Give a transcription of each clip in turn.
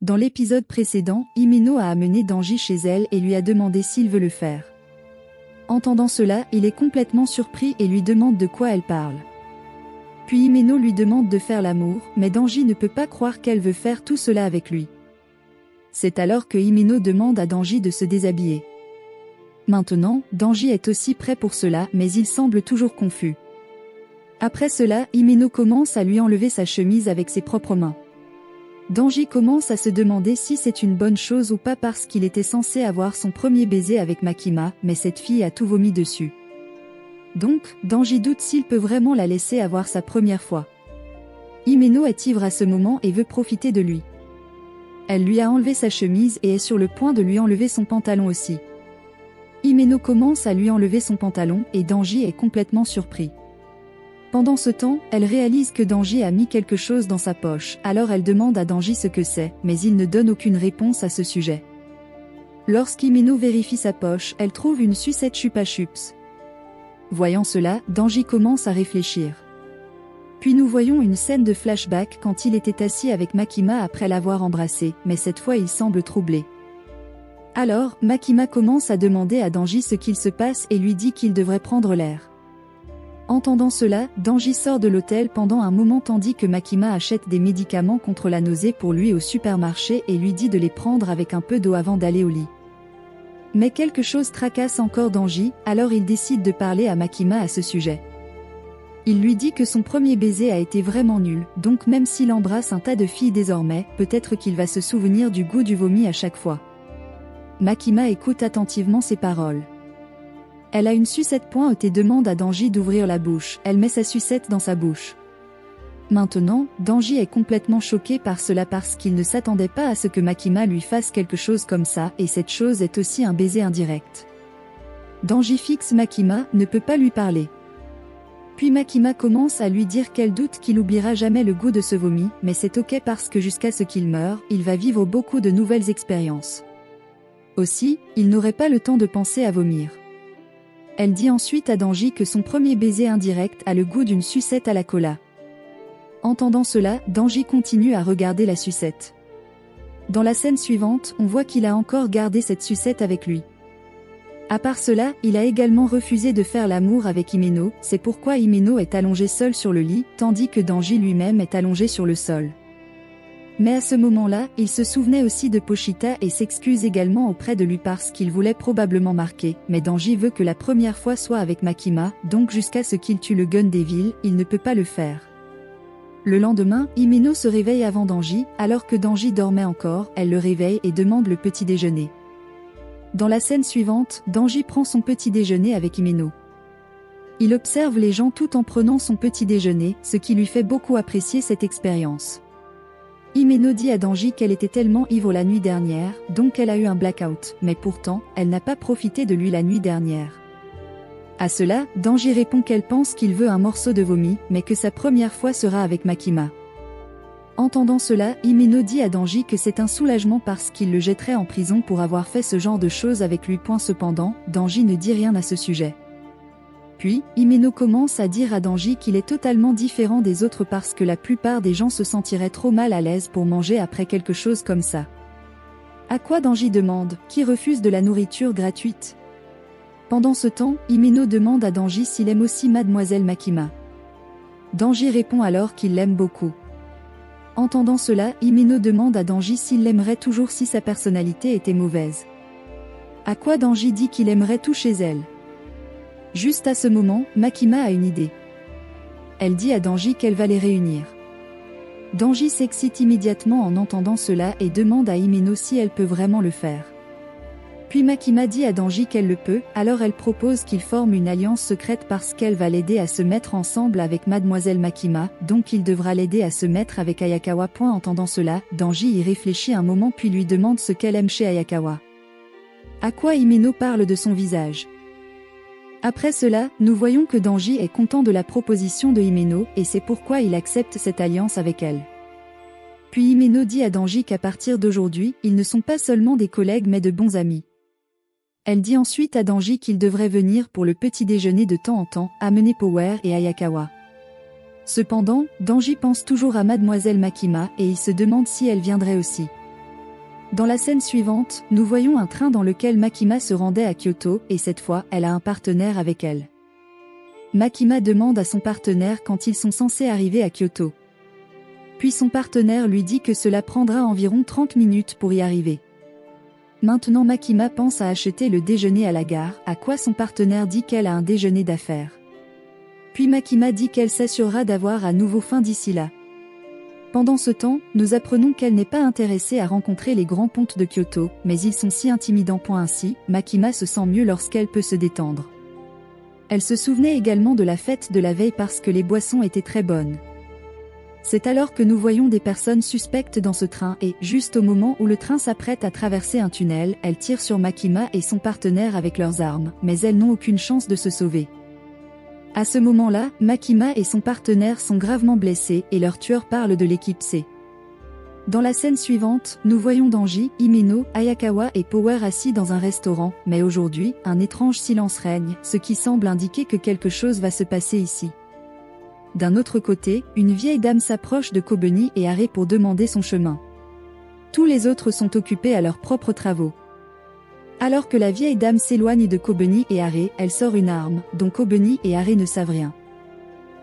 Dans l'épisode précédent, Himeno a amené Danji chez elle et lui a demandé s'il veut le faire. Entendant cela, il est complètement surpris et lui demande de quoi elle parle. Puis Himeno lui demande de faire l'amour, mais Danji ne peut pas croire qu'elle veut faire tout cela avec lui. C'est alors que Himeno demande à Danji de se déshabiller. Maintenant, Danji est aussi prêt pour cela, mais il semble toujours confus. Après cela, Himeno commence à lui enlever sa chemise avec ses propres mains. Danji commence à se demander si c'est une bonne chose ou pas parce qu'il était censé avoir son premier baiser avec Makima, mais cette fille a tout vomi dessus. Donc, Danji doute s'il peut vraiment la laisser avoir sa première fois. Himeno est ivre à ce moment et veut profiter de lui. Elle lui a enlevé sa chemise et est sur le point de lui enlever son pantalon aussi. Himeno commence à lui enlever son pantalon et Danji est complètement surpris. Pendant ce temps, elle réalise que Danji a mis quelque chose dans sa poche, alors elle demande à Danji ce que c'est, mais il ne donne aucune réponse à ce sujet. Lorsqu'Himeno vérifie sa poche, elle trouve une sucette Chupa Chups. Voyant cela, Danji commence à réfléchir. Puis nous voyons une scène de flashback quand il était assis avec Makima après l'avoir embrassé, mais cette fois il semble troublé. Alors, Makima commence à demander à Danji ce qu'il se passe et lui dit qu'il devrait prendre l'air. Entendant cela, Danji sort de l'hôtel pendant un moment tandis que Makima achète des médicaments contre la nausée pour lui au supermarché et lui dit de les prendre avec un peu d'eau avant d'aller au lit. Mais quelque chose tracasse encore Danji, alors il décide de parler à Makima à ce sujet. Il lui dit que son premier baiser a été vraiment nul, donc même s'il embrasse un tas de filles désormais, peut-être qu'il va se souvenir du goût du vomi à chaque fois. Makima écoute attentivement ses paroles. Elle a une sucette et demande à Danji d'ouvrir la bouche, elle met sa sucette dans sa bouche. Maintenant, Danji est complètement choqué par cela parce qu'il ne s'attendait pas à ce que Makima lui fasse quelque chose comme ça et cette chose est aussi un baiser indirect. Danji fixe Makima, ne peut pas lui parler. Puis Makima commence à lui dire qu'elle doute qu'il oubliera jamais le goût de ce vomi, mais c'est ok parce que jusqu'à ce qu'il meure, il va vivre beaucoup de nouvelles expériences. Aussi, il n'aurait pas le temps de penser à vomir. Elle dit ensuite à Danji que son premier baiser indirect a le goût d'une sucette à la cola. Entendant cela, Danji continue à regarder la sucette. Dans la scène suivante, on voit qu'il a encore gardé cette sucette avec lui. À part cela, il a également refusé de faire l'amour avec Himeno, c'est pourquoi Himeno est allongé seul sur le lit, tandis que Danji lui-même est allongé sur le sol. Mais à ce moment-là, il se souvenait aussi de Pochita et s'excuse également auprès de lui parce qu'il voulait probablement marquer, mais Danji veut que la première fois soit avec Makima, donc jusqu'à ce qu'il tue le Gun Devil, il ne peut pas le faire. Le lendemain, Himeno se réveille avant Danji, alors que Danji dormait encore, elle le réveille et demande le petit déjeuner. Dans la scène suivante, Danji prend son petit déjeuner avec Himeno. Il observe les gens tout en prenant son petit déjeuner, ce qui lui fait beaucoup apprécier cette expérience. Himeno dit à Danji qu'elle était tellement ivre la nuit dernière, donc elle a eu un blackout, mais pourtant, elle n'a pas profité de lui la nuit dernière. À cela, Danji répond qu'elle pense qu'il veut un morceau de vomi, mais que sa première fois sera avec Makima. Entendant cela, Himeno dit à Danji que c'est un soulagement parce qu'il le jetterait en prison pour avoir fait ce genre de choses avec lui. Cependant, Danji ne dit rien à ce sujet. Puis, Himeno commence à dire à Danji qu'il est totalement différent des autres parce que la plupart des gens se sentiraient trop mal à l'aise pour manger après quelque chose comme ça. À quoi Danji demande, qui refuse de la nourriture gratuite? Pendant ce temps, Himeno demande à Danji s'il aime aussi Mademoiselle Makima. Danji répond alors qu'il l'aime beaucoup. Entendant cela, Himeno demande à Danji s'il l'aimerait toujours si sa personnalité était mauvaise. À quoi Danji dit qu'il aimerait tout chez elle. Juste à ce moment, Makima a une idée. Elle dit à Danji qu'elle va les réunir. Danji s'excite immédiatement en entendant cela et demande à Himeno si elle peut vraiment le faire. Puis Makima dit à Danji qu'elle le peut, alors elle propose qu'ils forment une alliance secrète parce qu'elle va l'aider à se mettre ensemble avec Mademoiselle Makima, donc il devra l'aider à se mettre avec Ayakawa. Entendant cela, Danji y réfléchit un moment puis lui demande ce qu'elle aime chez Ayakawa. À quoi Himeno parle de son visage. Après cela, nous voyons que Danji est content de la proposition de Himeno, et c'est pourquoi il accepte cette alliance avec elle. Puis Himeno dit à Danji qu'à partir d'aujourd'hui, ils ne sont pas seulement des collègues mais de bons amis. Elle dit ensuite à Danji qu'il devrait venir pour le petit déjeuner de temps en temps, amener Power et Ayakawa. Cependant, Danji pense toujours à Mademoiselle Makima et il se demande si elle viendrait aussi. Dans la scène suivante, nous voyons un train dans lequel Makima se rendait à Kyoto et cette fois, elle a un partenaire avec elle. Makima demande à son partenaire quand ils sont censés arriver à Kyoto. Puis son partenaire lui dit que cela prendra environ 30 minutes pour y arriver. Maintenant Makima pense à acheter le déjeuner à la gare, à quoi son partenaire dit qu'elle a un déjeuner d'affaires. Puis Makima dit qu'elle s'assurera d'avoir à nouveau faim d'ici là. Pendant ce temps, nous apprenons qu'elle n'est pas intéressée à rencontrer les grands pontes de Kyoto, mais ils sont si intimidants. Ainsi, Makima se sent mieux lorsqu'elle peut se détendre. Elle se souvenait également de la fête de la veille parce que les boissons étaient très bonnes. C'est alors que nous voyons des personnes suspectes dans ce train et, juste au moment où le train s'apprête à traverser un tunnel, elles tirent sur Makima et son partenaire avec leurs armes, mais elles n'ont aucune chance de se sauver. À ce moment-là, Makima et son partenaire sont gravement blessés et leur tueur parle de l'équipe C. Dans la scène suivante, nous voyons Danji, Himeno, Ayakawa et Power assis dans un restaurant, mais aujourd'hui, un étrange silence règne, ce qui semble indiquer que quelque chose va se passer ici. D'un autre côté, une vieille dame s'approche de Kobeni et Are pour demander son chemin. Tous les autres sont occupés à leurs propres travaux. Alors que la vieille dame s'éloigne de Kobeni et Are, elle sort une arme, dont Kobeni et Are ne savent rien.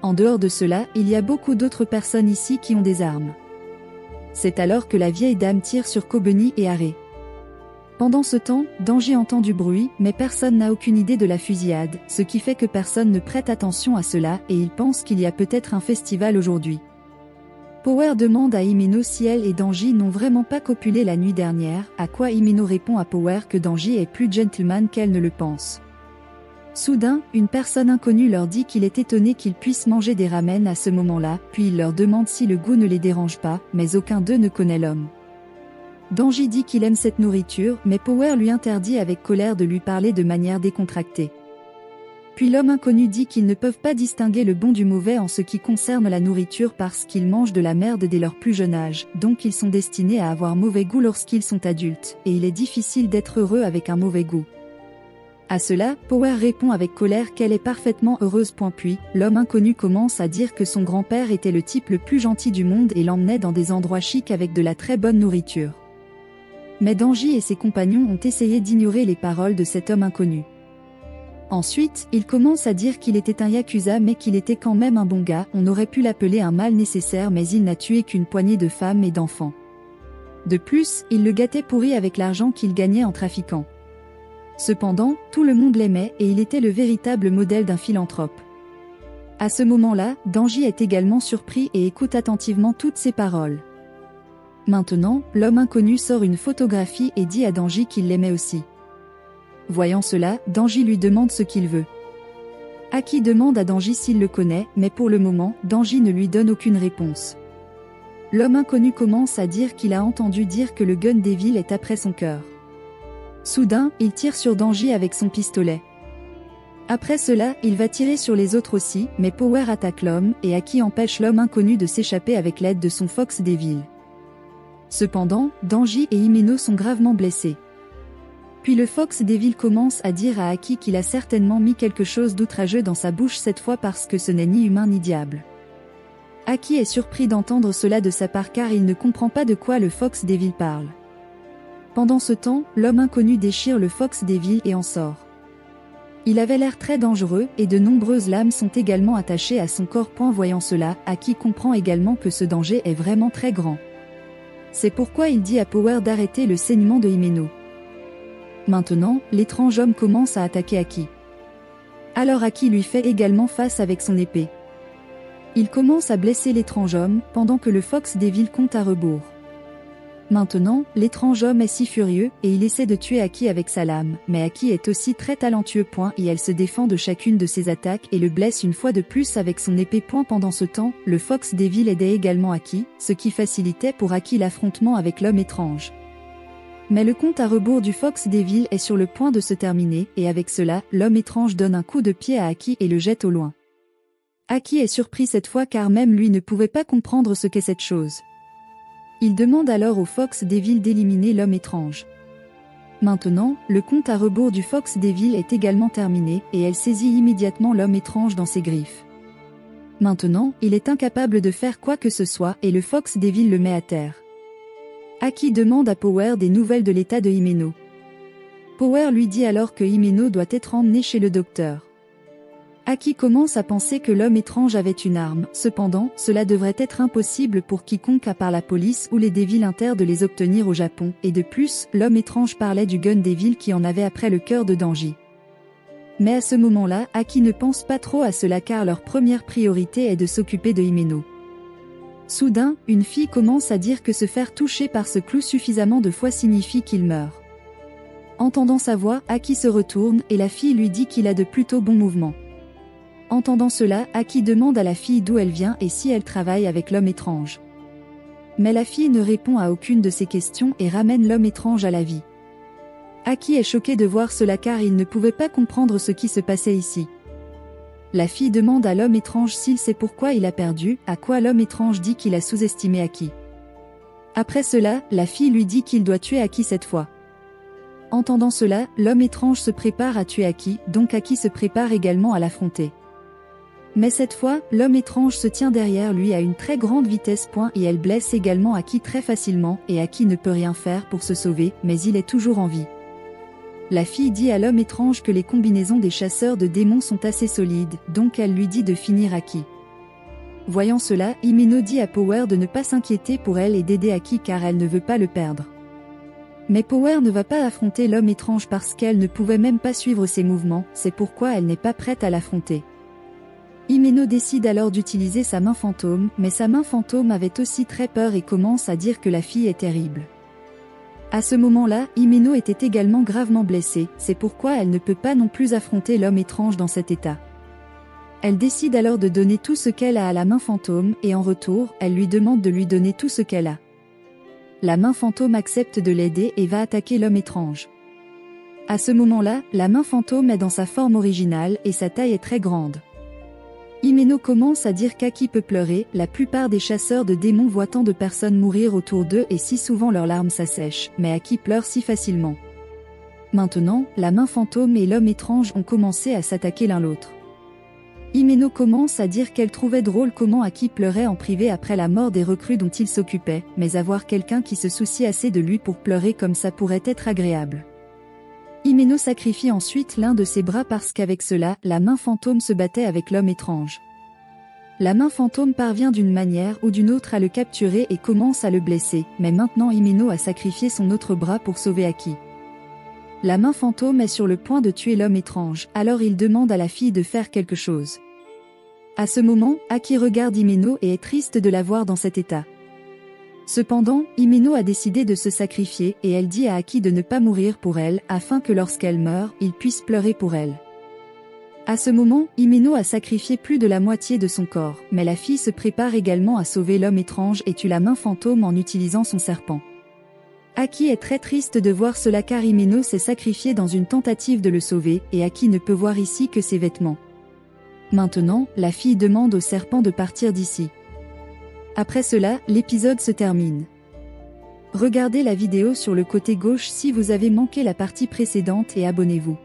En dehors de cela, il y a beaucoup d'autres personnes ici qui ont des armes. C'est alors que la vieille dame tire sur Kobeni et Are. Pendant ce temps, Danji entend du bruit, mais personne n'a aucune idée de la fusillade, ce qui fait que personne ne prête attention à cela et il pense qu'il y a peut-être un festival aujourd'hui. Power demande à Himeno si elle et Danji n'ont vraiment pas copulé la nuit dernière, à quoi Himeno répond à Power que Danji est plus gentleman qu'elle ne le pense. Soudain, une personne inconnue leur dit qu'il est étonné qu'ils puissent manger des ramen à ce moment-là, puis il leur demande si le goût ne les dérange pas, mais aucun d'eux ne connaît l'homme. Danji dit qu'il aime cette nourriture, mais Power lui interdit avec colère de lui parler de manière décontractée. Puis l'homme inconnu dit qu'ils ne peuvent pas distinguer le bon du mauvais en ce qui concerne la nourriture parce qu'ils mangent de la merde dès leur plus jeune âge, donc ils sont destinés à avoir mauvais goût lorsqu'ils sont adultes, et il est difficile d'être heureux avec un mauvais goût. À cela, Power répond avec colère qu'elle est parfaitement heureuse. Puis, l'homme inconnu commence à dire que son grand-père était le type le plus gentil du monde et l'emmenait dans des endroits chics avec de la très bonne nourriture. Mais Danji et ses compagnons ont essayé d'ignorer les paroles de cet homme inconnu. Ensuite, il commence à dire qu'il était un yakuza mais qu'il était quand même un bon gars, on aurait pu l'appeler un mal nécessaire mais il n'a tué qu'une poignée de femmes et d'enfants. De plus, il le gâtait pourri avec l'argent qu'il gagnait en trafiquant. Cependant, tout le monde l'aimait et il était le véritable modèle d'un philanthrope. À ce moment-là, Danji est également surpris et écoute attentivement toutes ces paroles. Maintenant, l'homme inconnu sort une photographie et dit à Danji qu'il l'aimait aussi. Voyant cela, Danji lui demande ce qu'il veut. Aki demande à Danji s'il le connaît, mais pour le moment, Danji ne lui donne aucune réponse. L'homme inconnu commence à dire qu'il a entendu dire que le Gun Devil est après son cœur. Soudain, il tire sur Danji avec son pistolet. Après cela, il va tirer sur les autres aussi, mais Power attaque l'homme, et Aki empêche l'homme inconnu de s'échapper avec l'aide de son Fox Devil. Cependant, Danji et Himeno sont gravement blessés. Puis le Fox Devil commence à dire à Aki qu'il a certainement mis quelque chose d'outrageux dans sa bouche cette fois parce que ce n'est ni humain ni diable. Aki est surpris d'entendre cela de sa part car il ne comprend pas de quoi le Fox Devil parle. Pendant ce temps, l'homme inconnu déchire le Fox Devil et en sort. Il avait l'air très dangereux et de nombreuses lames sont également attachées à son corps. Voyant cela, Aki comprend également que ce danger est vraiment très grand. C'est pourquoi il dit à Power d'arrêter le saignement de Himeno. Maintenant, l'étrange homme commence à attaquer Aki. Alors Aki lui fait également face avec son épée. Il commence à blesser l'étrange homme, pendant que le Fox Devil compte à rebours. Maintenant, l'étrange homme est si furieux, et il essaie de tuer Aki avec sa lame, mais Aki est aussi très talentueux. Et elle se défend de chacune de ses attaques et le blesse une fois de plus avec son épée. Pendant ce temps, le Fox Devil aidait également Aki, ce qui facilitait pour Aki l'affrontement avec l'homme étrange. Mais le compte à rebours du Fox Devil est sur le point de se terminer, et avec cela, l'homme étrange donne un coup de pied à Aki et le jette au loin. Aki est surpris cette fois car même lui ne pouvait pas comprendre ce qu'est cette chose. Il demande alors au Fox Devil d'éliminer l'homme étrange. Maintenant, le compte à rebours du Fox Devil est également terminé, et elle saisit immédiatement l'homme étrange dans ses griffes. Maintenant, il est incapable de faire quoi que ce soit et le Fox Devil le met à terre. Aki demande à Power des nouvelles de l'état de Himeno. Power lui dit alors que Himeno doit être emmené chez le docteur. Aki commence à penser que l'homme étrange avait une arme, cependant, cela devrait être impossible pour quiconque à part la police ou les Devil Inter de les obtenir au Japon, et de plus, l'homme étrange parlait du gun Devil qui en avait après le cœur de Danji. Mais à ce moment-là, Aki ne pense pas trop à cela car leur première priorité est de s'occuper de Himeno. Soudain, une fille commence à dire que se faire toucher par ce clou suffisamment de fois signifie qu'il meurt. Entendant sa voix, Aki se retourne et la fille lui dit qu'il a de plutôt bons mouvements. Entendant cela, Aki demande à la fille d'où elle vient et si elle travaille avec l'homme étrange. Mais la fille ne répond à aucune de ces questions et ramène l'homme étrange à la vie. Aki est choqué de voir cela car il ne pouvait pas comprendre ce qui se passait ici. La fille demande à l'homme étrange s'il sait pourquoi il a perdu, à quoi l'homme étrange dit qu'il a sous-estimé Aki. Après cela, la fille lui dit qu'il doit tuer Aki cette fois. Entendant cela, l'homme étrange se prépare à tuer Aki, donc Aki se prépare également à l'affronter. Mais cette fois, l'homme étrange se tient derrière lui à une très grande vitesse. Et elle blesse également Aki très facilement et Aki ne peut rien faire pour se sauver, mais il est toujours en vie. La fille dit à l'homme étrange que les combinaisons des chasseurs de démons sont assez solides, donc elle lui dit de finir Aki. Voyant cela, Himeno dit à Power de ne pas s'inquiéter pour elle et d'aider Aki car elle ne veut pas le perdre. Mais Power ne va pas affronter l'homme étrange parce qu'elle ne pouvait même pas suivre ses mouvements, c'est pourquoi elle n'est pas prête à l'affronter. Himeno décide alors d'utiliser sa main fantôme, mais sa main fantôme avait aussi très peur et commence à dire que la fille est terrible. À ce moment-là, Himeno était également gravement blessée, c'est pourquoi elle ne peut pas non plus affronter l'homme étrange dans cet état. Elle décide alors de donner tout ce qu'elle a à la main fantôme, et en retour, elle lui demande de lui donner tout ce qu'elle a. La main fantôme accepte de l'aider et va attaquer l'homme étrange. À ce moment-là, la main fantôme est dans sa forme originale et sa taille est très grande. Himeno commence à dire qu'Aki peut pleurer, la plupart des chasseurs de démons voient tant de personnes mourir autour d'eux et si souvent leurs larmes s'assèchent, mais Aki pleure si facilement. Maintenant, la main fantôme et l'homme étrange ont commencé à s'attaquer l'un l'autre. Himeno commence à dire qu'elle trouvait drôle comment Aki pleurait en privé après la mort des recrues dont il s'occupait, mais avoir quelqu'un qui se soucie assez de lui pour pleurer comme ça pourrait être agréable. Himeno sacrifie ensuite l'un de ses bras parce qu'avec cela, la main fantôme se battait avec l'homme étrange. La main fantôme parvient d'une manière ou d'une autre à le capturer et commence à le blesser, mais maintenant Himeno a sacrifié son autre bras pour sauver Aki. La main fantôme est sur le point de tuer l'homme étrange, alors il demande à la fille de faire quelque chose. À ce moment, Aki regarde Himeno et est triste de la voir dans cet état. Cependant, Himeno a décidé de se sacrifier et elle dit à Aki de ne pas mourir pour elle, afin que lorsqu'elle meurt, il puisse pleurer pour elle. À ce moment, Himeno a sacrifié plus de la moitié de son corps, mais la fille se prépare également à sauver l'homme étrange et tue la main fantôme en utilisant son serpent. Aki est très triste de voir cela car Himeno s'est sacrifié dans une tentative de le sauver, et Aki ne peut voir ici que ses vêtements. Maintenant, la fille demande au serpent de partir d'ici. Après cela, l'épisode se termine. Regardez la vidéo sur le côté gauche si vous avez manqué la partie précédente et abonnez-vous.